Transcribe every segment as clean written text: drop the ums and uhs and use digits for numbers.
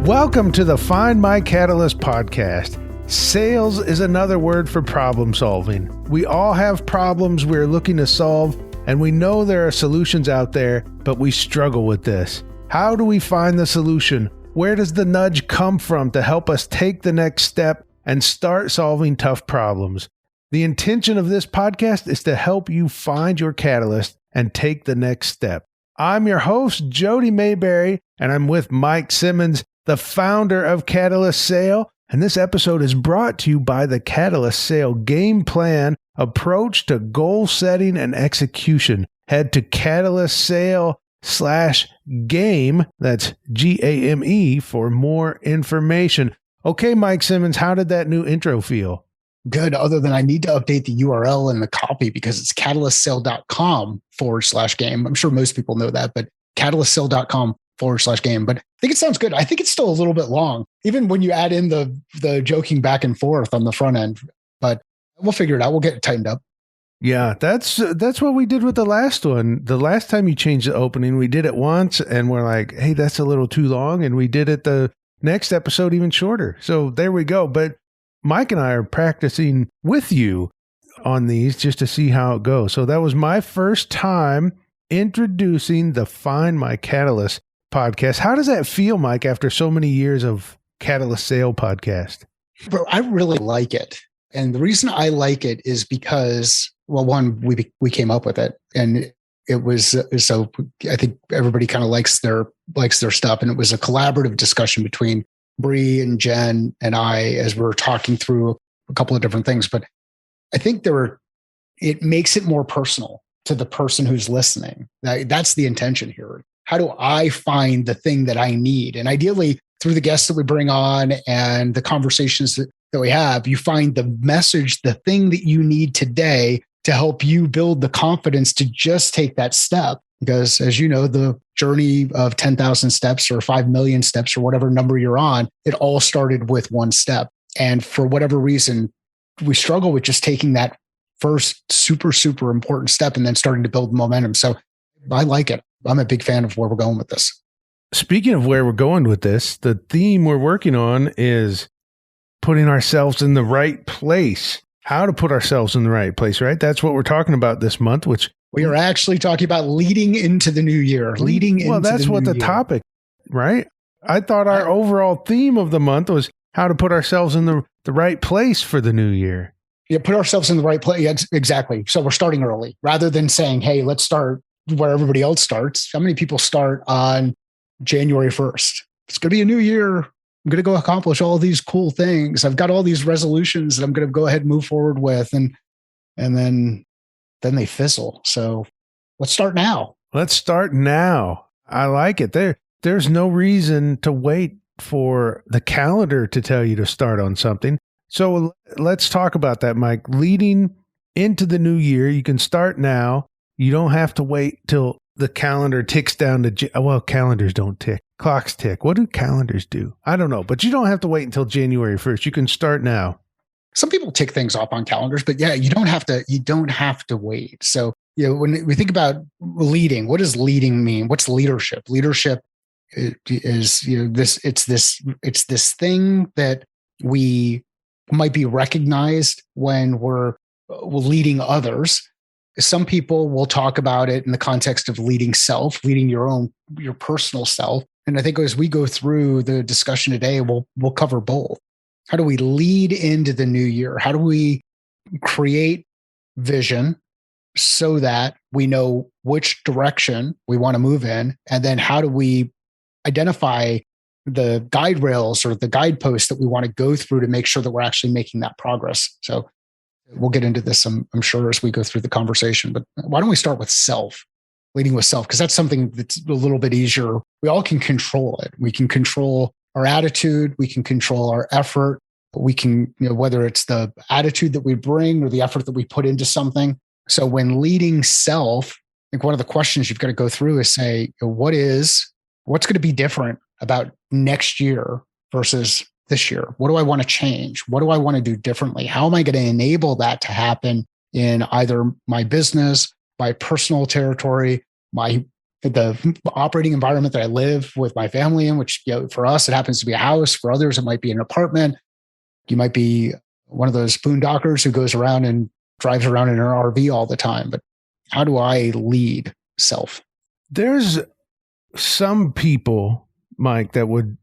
Welcome to the Find My Catalyst podcast. Sales is another word for problem solving. We all have problems we're looking to solve, and we know there are solutions out there, but we struggle with this. How do we find the solution? Where does the nudge come from to help us take the next step and start solving tough problems? The intention of this podcast is to help you find your catalyst and take the next step. I'm your host, Jody Mayberry, and I'm with Mike Simmons, the founder of Catalyst Sale, and this episode is brought to you by the Catalyst Sale Game Plan approach to goal setting and execution. Head to Catalyst Sale /G.A.M.E, that's G-A.M.E, for more information. Okay, Mike Simmons, how did that new intro feel? Good, other than I need to update the URL and the copy because it's catalystsale.com /game. I'm sure most people know that, but catalystsale.com /game. But I think it sounds good. I think it's still a little bit long, even when you add in the joking back and forth on the front end. But we'll figure it out. We'll get it tightened up. Yeah, that's what we did with the last one. The last time you changed the opening, we did it once and we're like, hey, that's a little too long. And we did it the next episode even shorter. So there we go. But Mike and I are practicing with you on these just to see how it goes. So that was my first time introducing the Find My Catalyst podcast. How does that feel, Mike, after so many years of Catalyst Sale podcast? Bro, I really like it. And the reason I like it is because, well, one, we came up with it, and it was, so I think everybody kind of likes their stuff. And it was a collaborative discussion between Bree and Jen and I as we were talking through a couple of different things. But I think it makes it more personal to the person who's listening. That's the intention here. How do I find the thing that I need? And ideally, through the guests that we bring on and the conversations that we have, you find the message, the thing that you need today to help you build the confidence to just take that step. Because as you know, the journey of 10,000 steps or 5 million steps or whatever number you're on, it all started with one step. And for whatever reason, we struggle with just taking that first super, super important step and then starting to build momentum. So I like it. I'm a big fan of where we're going with this. Speaking of where we're going with this, the theme we're working on is putting ourselves in the right place. How to put ourselves in the right place, right? That's what we're talking about this month, which we are actually talking about leading into the new year. Well, that's what the topic, right? I thought our overall theme of the month was how to put ourselves in the right place for the new year. Yeah, put ourselves in the right place. Yeah, exactly. So we're starting early rather than saying, hey, let's start where everybody else starts. How many people start on January 1st? It's going to be a new year. I'm going to go accomplish all these cool things. I've got all these resolutions that I'm going to go ahead and move forward with. And then they fizzle. So let's start now. Let's start now. I like it. There's no reason to wait for the calendar to tell you to start on something. So let's talk about that, Mike. Leading into the new year, you can start now. You don't have to wait till the calendar ticks down to, well, calendars don't tick. Clocks tick. What do calendars do? I don't know, but you don't have to wait until January 1st. You can start now. Some people tick things off on calendars, but yeah, you don't have to wait. So, when we think about leading, what does leading mean? What's leadership? Leadership is, it's this thing that we might be recognized when we're leading others. Some people will talk about it in the context of leading self, leading your personal self. And I think as we go through the discussion today, we'll cover both. How do we lead into the new year? How do we create vision so that we know which direction we want to move in? And then how do we identify the guide rails or the guideposts that we want to go through to make sure that we're actually making that progress? So we'll get into this, I'm sure, as we go through the conversation. But why don't we start with self, leading with self? Because that's something that's a little bit easier. We all can control it. We can control our attitude. We can control our effort. We can, whether it's the attitude that we bring or the effort that we put into something. So when leading self, I think one of the questions you've got to go through is say, what's going to be different about next year versus this year? What do I want to change? What do I want to do differently? How am I going to enable that to happen in either my business, my personal territory, my the operating environment that I live with my family in, which, for us, it happens to be a house. For others, it might be an apartment. You might be one of those boondockers who goes around and drives around in an RV all the time. But how do I lead self? There's some people, Mike, that would,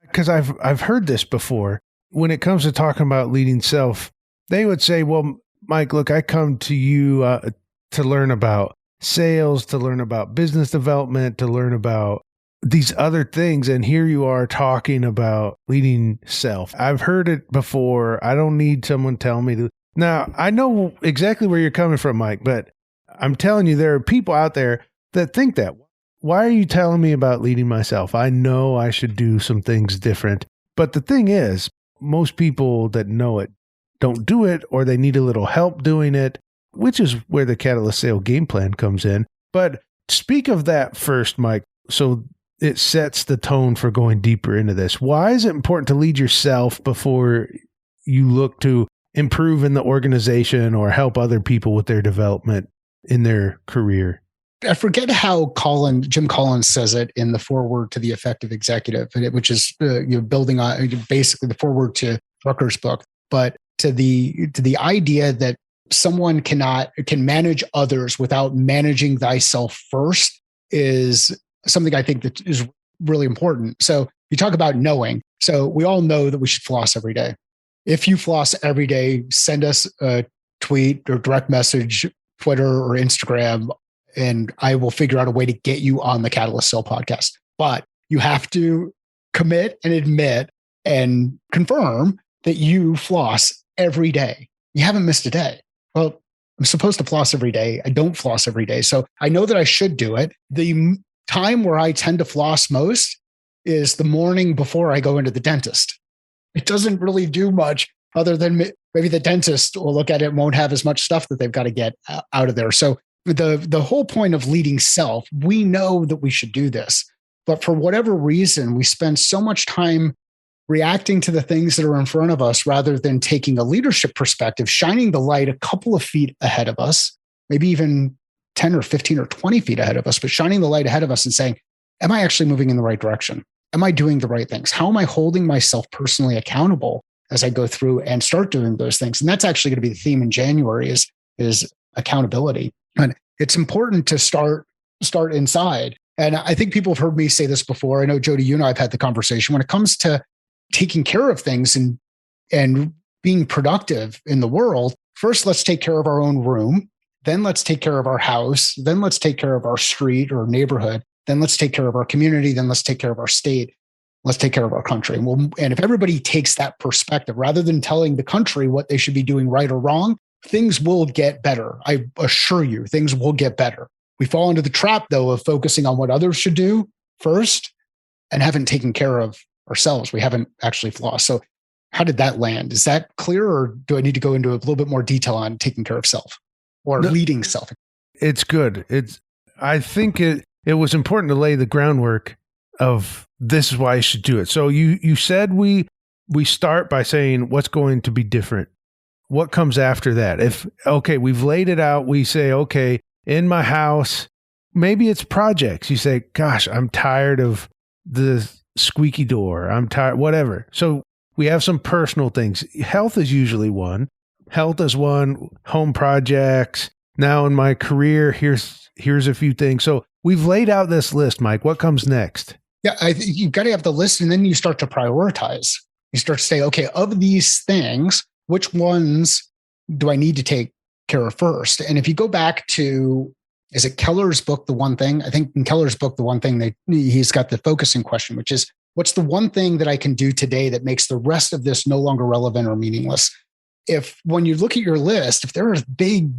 because I've heard this before, when it comes to talking about leading self, they would say, well, Mike, look, I come to you to learn about sales, to learn about business development, to learn about these other things. And here you are talking about leading self. I've heard it before. I don't need someone tell me to. Now, I know exactly where you're coming from, Mike, but I'm telling you, there are people out there that think that. Why are you telling me about leading myself? I know I should do some things different. But the thing is, most people that know it don't do it, or they need a little help doing it, which is where the Catalyst Sale game plan comes in. But speak of that first, Mike, so it sets the tone for going deeper into this. Why is it important to lead yourself before you look to improve in the organization or help other people with their development in their career? I forget how Jim Collins says it in the foreword to The Effective Executive, which is building on basically the foreword to Drucker's book, but to the idea that someone can manage others without managing thyself first is something I think that is really important. So you talk about knowing. So we all know that we should floss every day. If you floss every day, send us a tweet or direct message, Twitter or Instagram, and I will figure out a way to get you on the Catalyst Sale podcast. But you have to commit and admit and confirm that you floss every day. You haven't missed a day. Well, I'm supposed to floss every day. I don't floss every day. So I know that I should do it. The time where I tend to floss most is the morning before I go into the dentist. It doesn't really do much other than maybe the dentist will look at it and won't have as much stuff that they've got to get out of there. So the whole point of leading self, we know that we should do this, but for whatever reason, we spend so much time reacting to the things that are in front of us rather than taking a leadership perspective, shining the light a couple of feet ahead of us, maybe even 10 or 15 or 20 feet ahead of us, but shining the light ahead of us and saying, am I actually moving in the right direction? Am I doing the right things? How am I holding myself personally accountable as I go through and start doing those things? And that's actually going to be the theme in January is accountability. And it's important to start inside. And I think people have heard me say this before. I know, Jody, you and I have had the conversation. When it comes to taking care of things and being productive in the world, first, let's take care of our own room. Then let's take care of our house. Then let's take care of our street or neighborhood. Then let's take care of our community. Then let's take care of our state. Let's take care of our country. And if everybody takes that perspective, rather than telling the country what they should be doing right or wrong, things will get better. I assure you, things will get better. We fall into the trap, though, of focusing on what others should do first and haven't taken care of ourselves. We haven't actually flossed. So how did that land? Is that clear, or do I need to go into a little bit more detail on taking care of self or leading self? It's good. I think it was important to lay the groundwork of this is why you should do it. So you said we start by saying what's going to be different. What comes after that? We've laid it out. We say, okay, in my house, maybe it's projects. You say, gosh, I'm tired of the squeaky door. I'm tired, whatever. So we have some personal things. Health is usually one. Health is one. Home projects. Now in my career, here's a few things. So we've laid out this list, Mike. What comes next? Yeah, I think you've got to have the list, and then you start to prioritize. You start to say, okay, of these things, which ones do I need to take care of first? And if you go back to, is it Keller's book, The One Thing? I think in Keller's book, The One Thing, he's got the focusing question, which is, what's the one thing that I can do today that makes the rest of this no longer relevant or meaningless? When you look at your list, if there are big,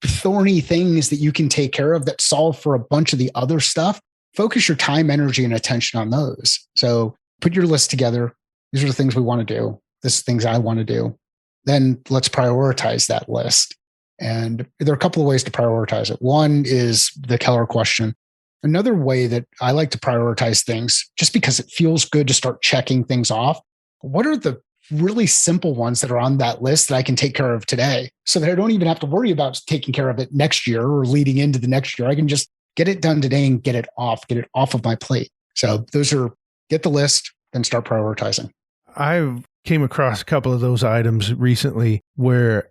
thorny things that you can take care of that solve for a bunch of the other stuff, focus your time, energy, and attention on those. So put your list together. These are the things we want to do. This is things I want to do. Then let's prioritize that list. And there are a couple of ways to prioritize it. One is the Keller question. Another way that I like to prioritize things, just because it feels good to start checking things off, what are the really simple ones that are on that list that I can take care of today so that I don't even have to worry about taking care of it next year or leading into the next year? I can just get it done today and get it off of my plate. So those are, get the list, then start prioritizing. I came across a couple of those items recently where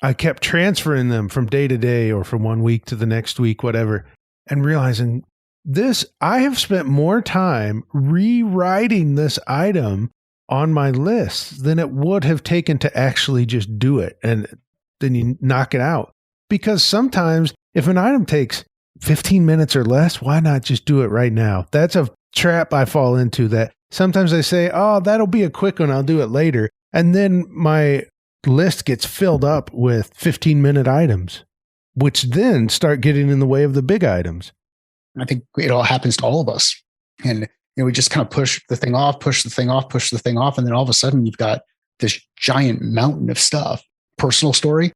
I kept transferring them from day to day or from one week to the next week, whatever, and realizing I have spent more time rewriting this item on my list than it would have taken to actually just do it. And then you knock it out. Because sometimes if an item takes 15 minutes or less, why not just do it right now? That's a trap I fall into, that sometimes I say, oh, that'll be a quick one, I'll do it later. And then my list gets filled up with 15-minute items, which then start getting in the way of the big items. I think it all happens to all of us. And we just kind of push the thing off, and then all of a sudden you've got this giant mountain of stuff. Personal story,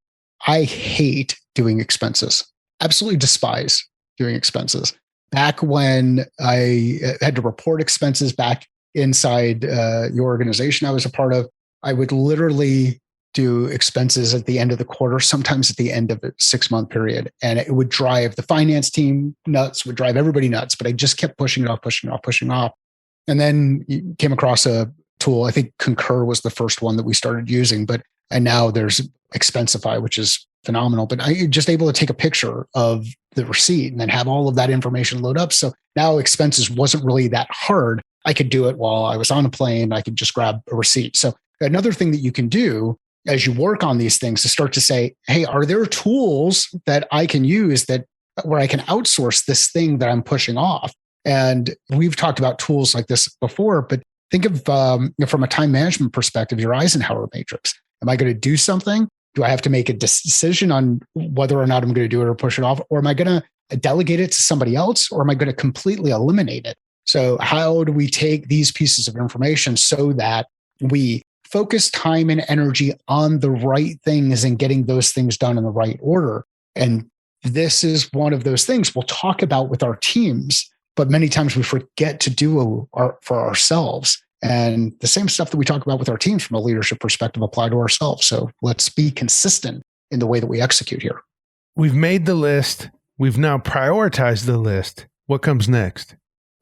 I hate doing expenses. Absolutely despise doing expenses. Back when I had to report expenses back inside the organization I was a part of, I would literally do expenses at the end of the quarter, sometimes at the end of a 6-month period. And it would drive the finance team nuts, would drive everybody nuts, but I just kept pushing it off. And then you came across a tool. I think Concur was the first one that we started using, and now there's Expensify, which is phenomenal. But I just able to take a picture of the receipt and then have all of that information load up. So now expenses wasn't really that hard. I could do it while I was on a plane. I could just grab a receipt. So another thing that you can do as you work on these things to start to say, hey, are there tools that I can use where I can outsource this thing that I'm pushing off? And we've talked about tools like this before, but think of from a time management perspective, your Eisenhower matrix. Am I going to do something? Do I have to make a decision on whether or not I'm going to do it or push it off? Or am I going to delegate it to somebody else? Or am I going to completely eliminate it? So how do we take these pieces of information so that we focus time and energy on the right things and getting those things done in the right order? And this is one of those things we'll talk about with our teams, but many times we forget to do for ourselves. And the same stuff that we talk about with our teams from a leadership perspective apply to ourselves. So let's be consistent in the way that we execute here. We've made the list. We've now prioritized the list. What comes next?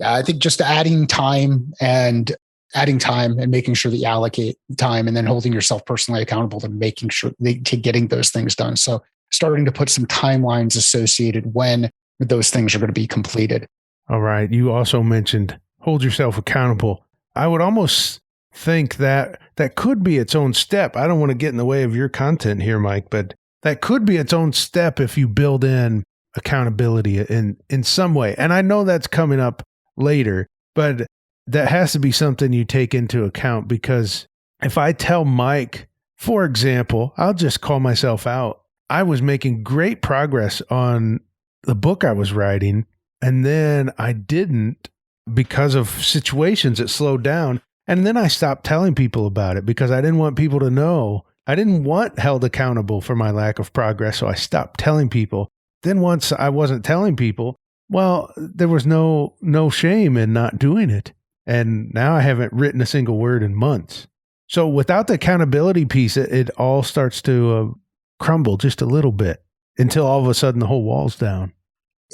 I think just adding time and making sure that you allocate time, and then holding yourself personally accountable to making sure to getting those things done. So starting to put some timelines associated when those things are going to be completed. All right. You also mentioned hold yourself accountable. I would almost think that could be its own step. I don't want to get in the way of your content here, Mike, but that could be its own step if you build in accountability in some way. And I know that's coming up later, but that has to be something you take into account, because if I tell Mike, for example, I'll just call myself out. I was making great progress on the book I was writing, and then I didn't because of situations that slowed down. And then I stopped telling people about it because I didn't want people to know. I didn't want held accountable for my lack of progress, so I stopped telling people. Then once I wasn't telling people, well, there was no shame in not doing it. And now I haven't written a single word in months. So without the accountability piece, it all starts to crumble just a little bit until all of a sudden the whole wall's down.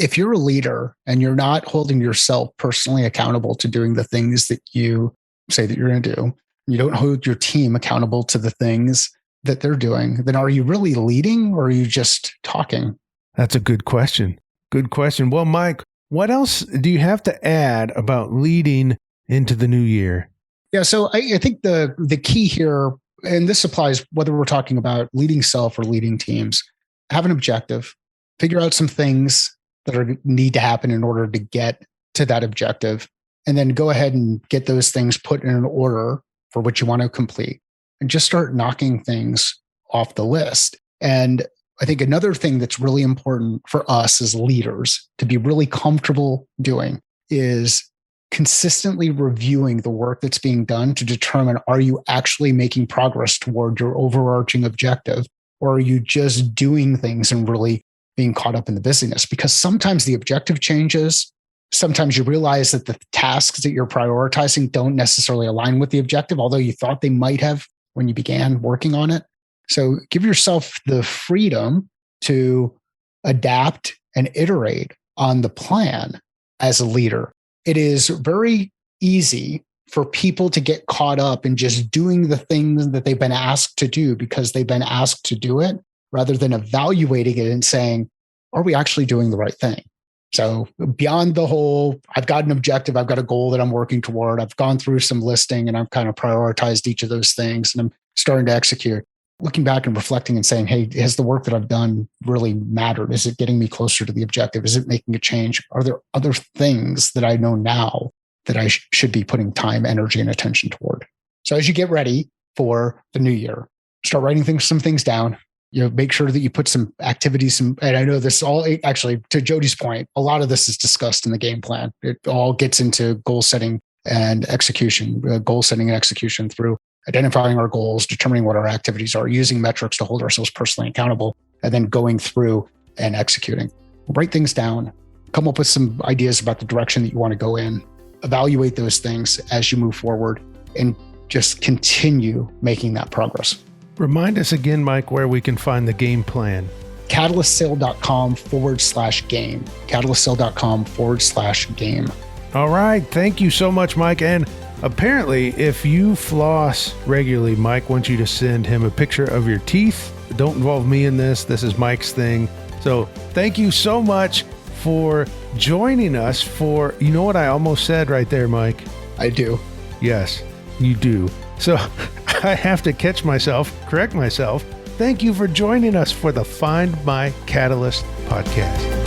If you're a leader and you're not holding yourself personally accountable to doing the things that you say that you're going to do, you don't hold your team accountable to the things that they're doing, then are you really leading, or are you just talking? That's a good question. Good question. Well, Mike, what else do you have to add about leading into the new year? Yeah, so I think the key here, and this applies whether we're talking about leading self or leading teams, have an objective, figure out some things that need to happen in order to get to that objective, and then go ahead and get those things put in an order for what you want to complete, and just start knocking things off the list. And I think another thing that's really important for us as leaders to be really comfortable doing is consistently reviewing the work that's being done to determine, are you actually making progress toward your overarching objective, or are you just doing things and really being caught up in the busyness? Because sometimes the objective changes. Sometimes you realize that the tasks that you're prioritizing don't necessarily align with the objective, although you thought they might have when you began working on it. So give yourself the freedom to adapt and iterate on the plan as a leader, it is very easy for people to get caught up in just doing the things that they've been asked to do because they've been asked to do it, rather than evaluating it and saying, are we actually doing the right thing? So beyond the whole, I've got an objective, I've got a goal that I'm working toward, I've gone through some listing and I've kind of prioritized each of those things and I'm starting to execute. Looking back and reflecting and saying, hey, has the work that I've done really mattered? Is it getting me closer to the objective? Is it making a change? Are there other things that I know now that I should be putting time, energy, and attention toward? So as you get ready for the new year, start writing some things down. Make sure that you put some activities, and I know this all, actually, to Jody's point, a lot of this is discussed in the game plan. It all gets into goal setting and execution, through identifying our goals, determining what our activities are, using metrics to hold ourselves personally accountable, and then going through and executing. Write things down, come up with some ideas about the direction that you want to go in, evaluate those things as you move forward, and just continue making that progress. Remind us again, Mike, where we can find the game plan. CatalystSale.com/game. CatalystSale.com/game. All right. Thank you so much, Mike. And apparently, if you floss regularly, Mike wants you to send him a picture of your teeth. Don't involve me in this. This is Mike's thing. So thank you so much for joining us for, you know what I almost said right there, Mike? I do. Yes, you do. So I have to correct myself. Thank you for joining us for the Find My Catalyst podcast.